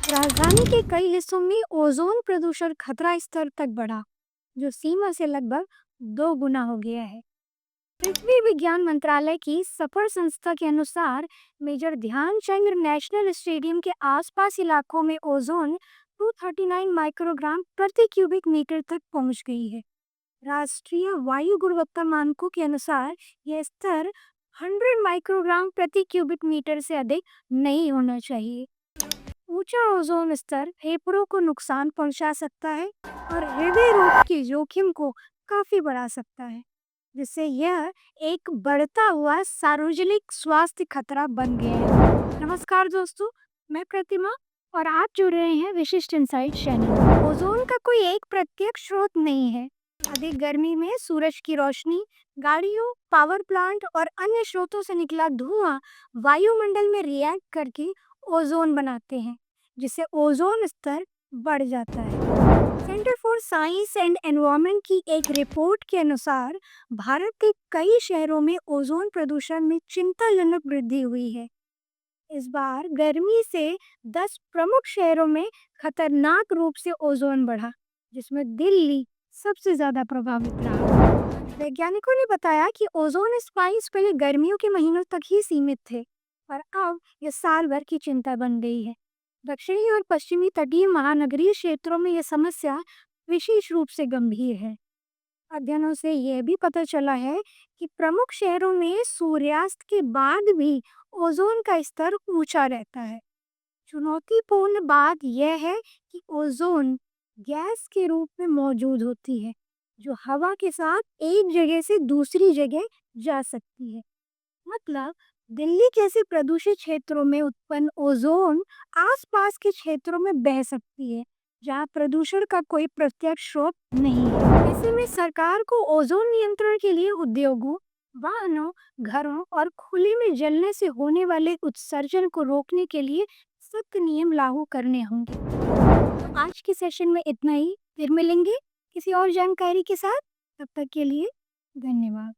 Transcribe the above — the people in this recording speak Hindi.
राजधानी के कई हिस्सों में ओजोन प्रदूषण खतरा स्तर तक बढ़ा, जो सीमा से लगभग 2 गुना हो गया है। पृथ्वी विज्ञान मंत्रालय की सफर संस्था के अनुसार मेजर ध्यानचंद नेशनल स्टेडियम के आसपास इलाकों में ओजोन 239 माइक्रोग्राम प्रति क्यूबिक मीटर तक पहुंच गई है। राष्ट्रीय वायु गुणवत्ता मानकों के अनुसार यह स्तर 100 माइक्रोग्राम प्रति क्यूबिक मीटर से अधिक नहीं होना चाहिए। ऊंचा ओजोन स्तर फेफड़ों को नुकसान पहुंचा सकता है और हृदय रोग के जोखिम को काफी बढ़ा सकता है, जिससे यह एक बढ़ता हुआ सार्वजनिक स्वास्थ्य खतरा बन गया है। नमस्कार दोस्तों, मैं प्रतिमा और आप जुड़ रहे हैं विशिष्ट इनसाइट चैनल। ओजोन का कोई एक प्रत्यक्ष स्रोत नहीं है। अधिक गर्मी में सूरज की रोशनी, गाड़ियों, पावर प्लांट और अन्य स्रोतों से निकला धुआं वायुमंडल में रिएक्ट करके ओजोन बनाते हैं, जिससे ओजोन स्तर बढ़ जाता है। Centre for science and environment की एक रिपोर्ट के अनुसार भारत के कई शहरों में ओजोन प्रदूषण में चिंताजनक वृद्धि हुई है। इस बार गर्मी से 10 प्रमुख शहरों में खतरनाक रूप से ओजोन बढ़ा, जिसमें दिल्ली सबसे ज्यादा प्रभावित रहा। वैज्ञानिकों ने बताया कि ओजोन स्पाइस पहले गर्मियों के महीनों तक ही सीमित थे, पर अब यह साल भर की चिंता बन गई है। दक्षिणी और पश्चिमी तटीय महानगरीय क्षेत्रों में यह समस्या विशेष रूप से गंभीर है। अध्ययनों से यह भी पता चला है कि प्रमुख शहरों में सूर्यास्त के बाद भी ओजोन का स्तर ऊंचा रहता है। चुनौतीपूर्ण बात यह है कि ओजोन गैस के रूप में मौजूद होती है, जो हवा के साथ एक जगह से दूसरी जगह जा सकती है। मतलब दिल्ली जैसे प्रदूषित क्षेत्रों में उत्पन्न ओजोन आसपास के क्षेत्रों में बह सकती है, जहां प्रदूषण का कोई प्रत्यक्ष स्रोत नहीं है। ऐसे में सरकार को ओजोन नियंत्रण के लिए उद्योगों, वाहनों, घरों और खुले में जलने से होने वाले उत्सर्जन को रोकने के लिए सख्त नियम लागू करने होंगे। तो आज के सेशन में इतना ही। फिर मिलेंगे किसी और जानकारी के साथ। तब तक के लिए धन्यवाद।